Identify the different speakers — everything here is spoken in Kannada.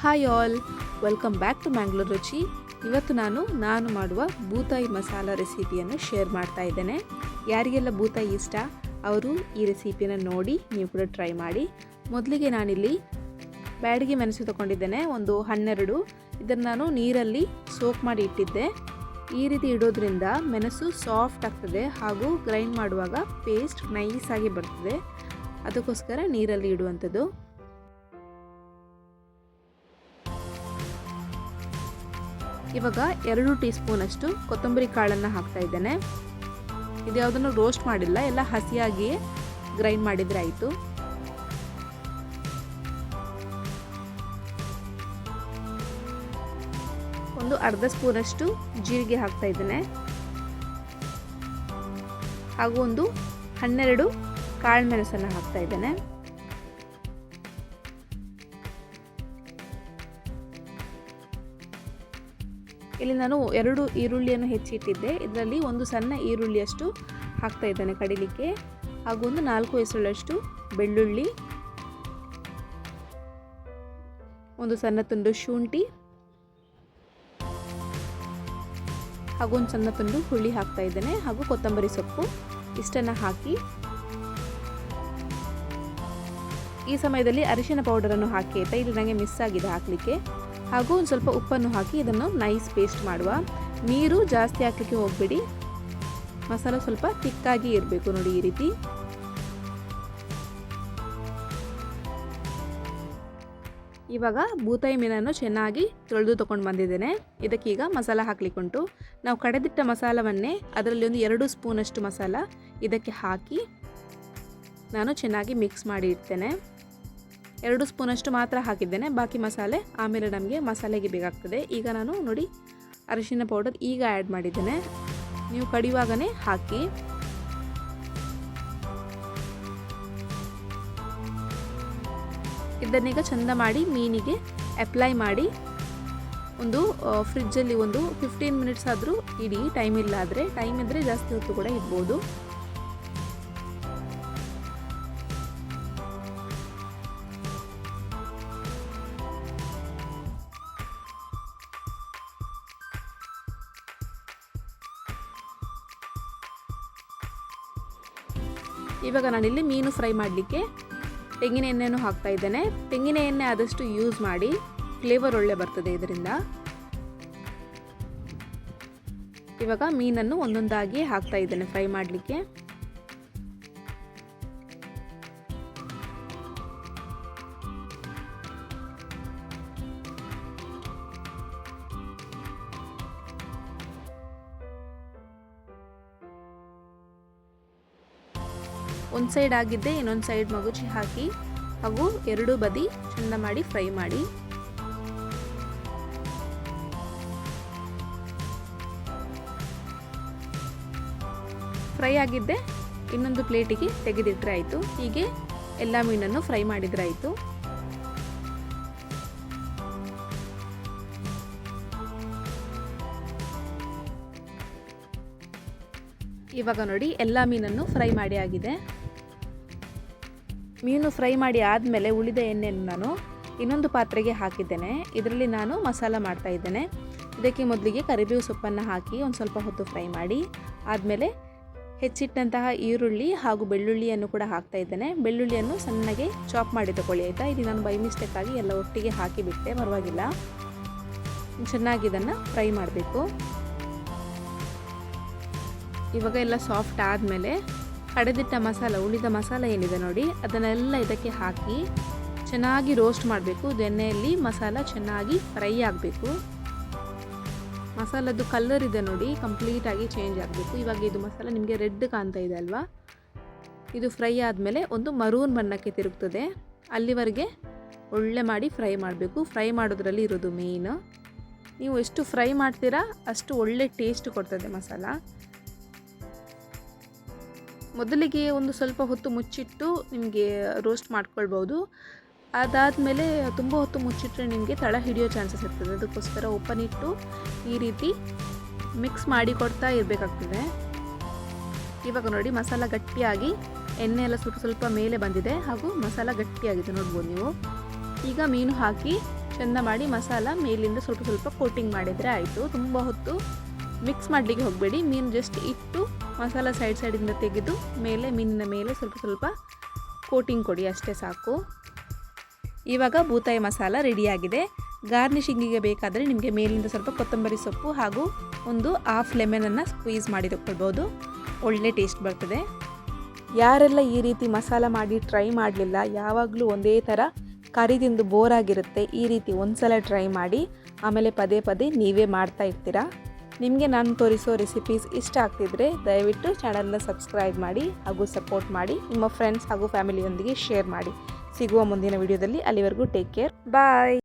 Speaker 1: Hi all, welcome back to Mangalore Ruchi. ಇವತ್ತು ನಾನು ಮಾಡುವ ಬೂತಾಯಿ ಮಸಾಲ ರೆಸಿಪಿಯನ್ನು ಶೇರ್ ಮಾಡ್ತಾ ಇದ್ದೇನೆ. ಯಾರಿಗೆಲ್ಲ ಬೂತಾಯಿ ಇಷ್ಟ ಅವರು ಈ ರೆಸಿಪಿಯನ್ನು ನೋಡಿ ನೀವು ಕೂಡ ಟ್ರೈ ಮಾಡಿ. ಮೊದಲಿಗೆ ನಾನಿಲ್ಲಿ ಬ್ಯಾಡಗಿ ಮೆಣಸು ತಗೊಂಡಿದ್ದೇನೆ, ಒಂದು 12. ಇದನ್ನು ನಾನು ನೀರಲ್ಲಿ ಸೋಕ್ ಮಾಡಿ ಇಟ್ಟಿದ್ದೆ. ಈ ರೀತಿ ಇಡೋದ್ರಿಂದ ಮೆಣಸು ಸಾಫ್ಟ್ ಆಗ್ತದೆ ಹಾಗೂ ಗ್ರೈಂಡ್ ಮಾಡುವಾಗ ಪೇಸ್ಟ್ ನೈಸ್ ಆಗಿ ಬರ್ತದೆ. ಅದಕ್ಕೋಸ್ಕರ ನೀರಲ್ಲಿ ಇಡುವಂಥದ್ದು. ಇವಾಗ 2 ಟೀ ಸ್ಪೂನ್ ಅಷ್ಟು ಕೊತ್ತಂಬರಿ ಕಾಳನ್ನು ಹಾಕ್ತಾ ಇದ್ದೇನೆ. ಇದು ಯಾವುದನ್ನು ರೋಸ್ಟ್ ಮಾಡಿಲ್ಲ, ಎಲ್ಲ ಹಸಿಯಾಗಿಯೇ ಗ್ರೈಂಡ್ ಮಾಡಿದರೆ ಆಯಿತು. ಒಂದು ಅರ್ಧ ಸ್ಪೂನ್ ಅಷ್ಟು ಜೀರಿಗೆ ಹಾಕ್ತಾ ಇದ್ದೇನೆ ಹಾಗೂ ಒಂದು 12 ಕಾಳು ಮೆಣಸನ್ನು ಹಾಕ್ತಾ ಇದ್ದೇನೆ. ಇಲ್ಲಿ ನಾನು 2 ಈರುಳ್ಳಿಯನ್ನು ಹೆಚ್ಚಿಟ್ಟಿದ್ದೆ. ಇದರಲ್ಲಿ ಒಂದು ಸಣ್ಣ ಈರುಳ್ಳಿಯಷ್ಟು ಹಾಕ್ತಾ ಇದ್ದೇನೆ ಕಡಿಲಿಕ್ಕೆ, ಹಾಗೂ ಒಂದು 4 ಎಸಳಷ್ಟು ಬೆಳ್ಳುಳ್ಳಿ, ಒಂದು ಸಣ್ಣ ತುಂಡು ಶುಂಠಿ ಹಾಗೂ ಒಂದು ಸಣ್ಣ ತುಂಡು ಹುಳಿ ಹಾಕ್ತಾ ಇದ್ದೇನೆ, ಹಾಗೂ ಕೊತ್ತಂಬರಿ ಸೊಪ್ಪು ಇಷ್ಟನ್ನು ಹಾಕಿ ಈ ಸಮಯದಲ್ಲಿ ಅರಿಶಿನ ಪೌಡರನ್ನು ಹಾಕಿ ಆಯಿತಾ. ಇಲ್ಲಿ ನನಗೆ ಮಿಸ್ ಆಗಿದೆ ಹಾಕಲಿಕ್ಕೆ. ಹಾಗೂ ಒಂದು ಸ್ವಲ್ಪ ಉಪ್ಪನ್ನು ಹಾಕಿ ಇದನ್ನು ನೈಸ್ ಪೇಸ್ಟ್ ಮಾಡುವ. ನೀರು ಜಾಸ್ತಿ ಹಾಕಲಿಕ್ಕೆ ಹೋಗಬೇಡಿ, ಮಸಾಲ ಸ್ವಲ್ಪ ತಿಕ್ಕಾಗಿ ಇರಬೇಕು ನೋಡಿ ಈ ರೀತಿ. ಇವಾಗ ಬೂತಾಯಿ ಮೀನನ್ನು ಚೆನ್ನಾಗಿ ತೊಳೆದು ತೊಗೊಂಡು ಬಂದಿದ್ದೇನೆ. ಇದಕ್ಕೀಗ ಮಸಾಲ ಹಾಕಲಿಕ್ಕೆ ಉಂಟು. ನಾವು ಕಡೆದಿಟ್ಟ ಮಸಾಲವನ್ನೇ ಅದರಲ್ಲಿ ಒಂದು 2 ಸ್ಪೂನಷ್ಟು ಮಸಾಲ ಇದಕ್ಕೆ ಹಾಕಿ ನಾನು ಚೆನ್ನಾಗಿ ಮಿಕ್ಸ್ ಮಾಡಿ ಇಡ್ತೇನೆ. 2 ಸ್ಪೂನಷ್ಟು ಮಾತ್ರ ಹಾಕಿದ್ದೇನೆ, ಬಾಕಿ ಮಸಾಲೆ ಆಮೇಲೆ ನಮಗೆ ಮಸಾಲೆಗೆ ಬೇಕಾಗ್ತದೆ. ಈಗ ನಾನು ನೋಡಿ ಅರಿಶಿನ ಪೌಡರ್ ಈಗ ಆ್ಯಡ್ ಮಾಡಿದ್ದೇನೆ, ನೀವು ಕಡಿಯುವಾಗನೇ ಹಾಕಿ. ಇದನ್ನೀಗ ಚಂದ ಮಾಡಿ ಮೀನಿಗೆ ಅಪ್ಲೈ ಮಾಡಿ ಒಂದು ಫ್ರಿಜ್ಜಲ್ಲಿ ಒಂದು 15 ಮಿನಿಟ್ಸ್ ಆದರೂ ಇಡಿ. ಟೈಮ್ ಇದ್ದರೆ ಜಾಸ್ತಿ ಹೊತ್ತು ಕೂಡ ಇಡ್ಬೋದು. ಇವಾಗ ನಾನಿಲ್ಲಿ ಮೀನು ಫ್ರೈ ಮಾಡಲಿಕ್ಕೆ ತೆಂಗಿನ ಎಣ್ಣೆಯನ್ನು ಹಾಕ್ತಾ ಇದ್ದೇನೆ. ತೆಂಗಿನ ಎಣ್ಣೆ ಆದಷ್ಟು ಯೂಸ್ ಮಾಡಿ, ಫ್ಲೇವರ್ ಒಳ್ಳೆ ಬರ್ತದೆ ಇದರಿಂದ. ಇವಾಗ ಮೀನನ್ನು ಒಂದೊಂದಾಗಿ ಹಾಕ್ತಾ ಇದ್ದೇನೆ ಫ್ರೈ ಮಾಡಲಿಕ್ಕೆ. ಒಂದು ಸೈಡ್ ಆಗಿದ್ದೆ, ಇನ್ನೊಂದು ಸೈಡ್ ಮಗುಚಿ ಹಾಕಿ ಹಾಗೂ 2 ಬದಿ ಚಂದ ಮಾಡಿ ಫ್ರೈ ಮಾಡಿ. ಫ್ರೈ ಆಗಿದ್ದೆ ಇನ್ನೊಂದು ಪ್ಲೇಟಿಗೆ ತೆಗೆದಿಟ್ಟರೆ ಆಯಿತು. ಹೀಗೆ ಎಲ್ಲ ಮೀನನ್ನು ಫ್ರೈ ಮಾಡಿದರೆ ಆಯಿತು. ಇವಾಗ ನೋಡಿ ಎಲ್ಲ ಮೀನನ್ನು ಫ್ರೈ ಮಾಡಿ ಆಗಿದೆ. ಮೀನು ಫ್ರೈ ಮಾಡಿ ಆದಮೇಲೆ ಉಳಿದ ಎಣ್ಣೆಯನ್ನು ನಾನು ಇನ್ನೊಂದು ಪಾತ್ರೆಗೆ ಹಾಕಿದ್ದೇನೆ. ಇದರಲ್ಲಿ ನಾನು ಮಸಾಲ ಮಾಡ್ತಾ ಇದ್ದೇನೆ. ಇದಕ್ಕೆ ಮೊದಲಿಗೆ ಕರಿಬೇವು ಸೊಪ್ಪನ್ನು ಹಾಕಿ ಒಂದು ಸ್ವಲ್ಪ ಹೊತ್ತು ಫ್ರೈ ಮಾಡಿ ಆದಮೇಲೆ ಹೆಚ್ಚಿಟ್ಟಂತಹ ಈರುಳ್ಳಿ ಹಾಗೂ ಬೆಳ್ಳುಳ್ಳಿಯನ್ನು ಕೂಡ ಹಾಕ್ತಾ ಇದ್ದೇನೆ. ಬೆಳ್ಳುಳ್ಳಿಯನ್ನು ಸಣ್ಣಗೆ ಚಾಪ್ ಮಾಡಿ ತಗೊಳ್ಳಿ ಆಯಿತಾ. ಇಲ್ಲಿ ನಾನು ಬೈ ಮಿಸ್ಟೇಕಾಗಿ ಎಲ್ಲ ಒಟ್ಟಿಗೆ ಹಾಕಿಬಿಟ್ಟೆ, ಪರವಾಗಿಲ್ಲ. ಚೆನ್ನಾಗಿ ಇದನ್ನು ಫ್ರೈ ಮಾಡಬೇಕು. ಇವಾಗ ಎಲ್ಲ ಸಾಫ್ಟ್ ಆದಮೇಲೆ ಕಡೆದಿಟ್ಟ ಮಸಾಲ, ಉಳಿದ ಮಸಾಲ ಏನಿದೆ ನೋಡಿ ಅದನ್ನೆಲ್ಲ ಇದಕ್ಕೆ ಹಾಕಿ ಚೆನ್ನಾಗಿ ರೋಸ್ಟ್ ಮಾಡಬೇಕು. ಇದು ಎಣ್ಣೆಯಲ್ಲಿ ಮಸಾಲ ಚೆನ್ನಾಗಿ ಫ್ರೈ ಆಗಬೇಕು. ಮಸಾಲದ್ದು ಕಲರ್ ಇದೆ ನೋಡಿ, ಕಂಪ್ಲೀಟಾಗಿ ಚೇಂಜ್ ಆಗಬೇಕು. ಇವಾಗ ಇದು ಮಸಾಲ ನಿಮಗೆ ರೆಡ್ ಕಾಣ್ತಾ ಇದೆ ಅಲ್ವಾ, ಇದು ಫ್ರೈ ಆದಮೇಲೆ ಒಂದು ಮರೂನ್ ಬಣ್ಣಕ್ಕೆ ತಿರುಗ್ತದೆ. ಅಲ್ಲಿವರೆಗೆ ಒಳ್ಳೆ ಮಾಡಿ ಫ್ರೈ ಮಾಡಬೇಕು. ಫ್ರೈ ಮಾಡೋದ್ರಲ್ಲಿ ಇರೋದು ಮೇನ್. ನೀವು ಎಷ್ಟು ಫ್ರೈ ಮಾಡ್ತೀರಾ ಅಷ್ಟು ಒಳ್ಳೆ ಟೇಸ್ಟ್ ಕೊಡ್ತದೆ ಮಸಾಲ. ಮೊದಲಿಗೆ ಒಂದು ಸ್ವಲ್ಪ ಹೊತ್ತು ಮುಚ್ಚಿಟ್ಟು ನಿಮಗೆ ರೋಸ್ಟ್ ಮಾಡ್ಕೊಳ್ಬೋದು. ಅದಾದಮೇಲೆ ತುಂಬ ಹೊತ್ತು ಮುಚ್ಚಿಟ್ರೆ ನಿಮಗೆ ತಳ ಹಿಡಿಯೋ ಚಾನ್ಸಸ್ ಇರ್ತದೆ. ಅದಕ್ಕೋಸ್ಕರ ಓಪನ್ ಇಟ್ಟು ಈ ರೀತಿ ಮಿಕ್ಸ್ ಮಾಡಿ ಕೊಡ್ತಾ ಇರಬೇಕಾಗ್ತದೆ. ಇವಾಗ ನೋಡಿ ಮಸಾಲ ಗಟ್ಟಿಯಾಗಿ ಎಣ್ಣೆ ಎಲ್ಲ ಸ್ವಲ್ಪ ಮೇಲೆ ಬಂದಿದೆ ಹಾಗೂ ಮಸಾಲ ಗಟ್ಟಿಯಾಗಿದೆ ನೋಡ್ಬೋದು ನೀವು. ಈಗ ಮೀನು ಹಾಕಿ ಚೆಂದ ಮಾಡಿ ಮಸಾಲ ಮೇಲಿಂದ ಸ್ವಲ್ಪ ಸ್ವಲ್ಪ ಕೋಟಿಂಗ್ ಮಾಡಿದರೆ ಆಯಿತು. ತುಂಬ ಹೊತ್ತು ಮಿಕ್ಸ್ ಮಾಡಲಿಕ್ಕೆ ಹೋಗಬೇಡಿ. ಮೀನು ಜಸ್ಟ್ ಇಟ್ಟು ಮಸಾಲ ಸೈಡಿಂದ ತೆಗೆದು ಮೀನಿನ ಮೇಲೆ ಸ್ವಲ್ಪ ಸ್ವಲ್ಪ ಕೋಟಿಂಗ್ ಕೊಡಿ, ಅಷ್ಟೇ ಸಾಕು. ಇವಾಗ ಬೂತಾಯಿ ಮಸಾಲ ರೆಡಿಯಾಗಿದೆ. ಗಾರ್ನಿಷಿಂಗಿಗೆ ಬೇಕಾದರೆ ನಿಮಗೆ ಮೇಲಿಂದ ಸ್ವಲ್ಪ ಕೊತ್ತಂಬರಿ ಸೊಪ್ಪು ಹಾಗೂ ಒಂದು ಹಾಫ್ ಲೆಮನನ್ನು ಸ್ಕ್ವೀಸ್ ಮಾಡಿ ತಗೊಳ್ಬೋದು, ಒಳ್ಳೆ ಟೇಸ್ಟ್ ಬರ್ತದೆ. ಯಾರೆಲ್ಲ ಈ ರೀತಿ ಮಸಾಲ ಮಾಡಿ ಟ್ರೈ ಮಾಡಲಿಲ್ಲ, ಯಾವಾಗಲೂ ಒಂದೇ ಥರ ಕರಿ ತಿಂದು ಬೋರ್ ಆಗಿರುತ್ತೆ, ಈ ರೀತಿ ಒಂದ್ಸಲ ಟ್ರೈ ಮಾಡಿ, ಆಮೇಲೆ ಪದೇ ಪದೇ ನೀವೇ ಮಾಡ್ತಾ ಇರ್ತೀರಾ. ನಿಮಗೆ ನಾನು ತೋರಿಸೋ ರೆಸಿಪೀಸ್ ಇಷ್ಟ ಆಗ್ತಿದ್ರೆ ದಯವಿಟ್ಟು ಚಾನಲ್ನ ಸಬ್ಸ್ಕ್ರೈಬ್ ಮಾಡಿ ಹಾಗೂ ಸಪೋರ್ಟ್ ಮಾಡಿ. ನಿಮ್ಮ ಫ್ರೆಂಡ್ಸ್ ಹಾಗೂ ಫ್ಯಾಮಿಲಿಯೊಂದಿಗೆ ಶೇರ್ ಮಾಡಿ. ಸಿಗುವ ಮುಂದಿನ ವಿಡಿಯೋದಲ್ಲಿ. ಅಲ್ಲಿವರೆಗೂ ಟೇಕ್ ಕೇರ್, ಬಾಯ್.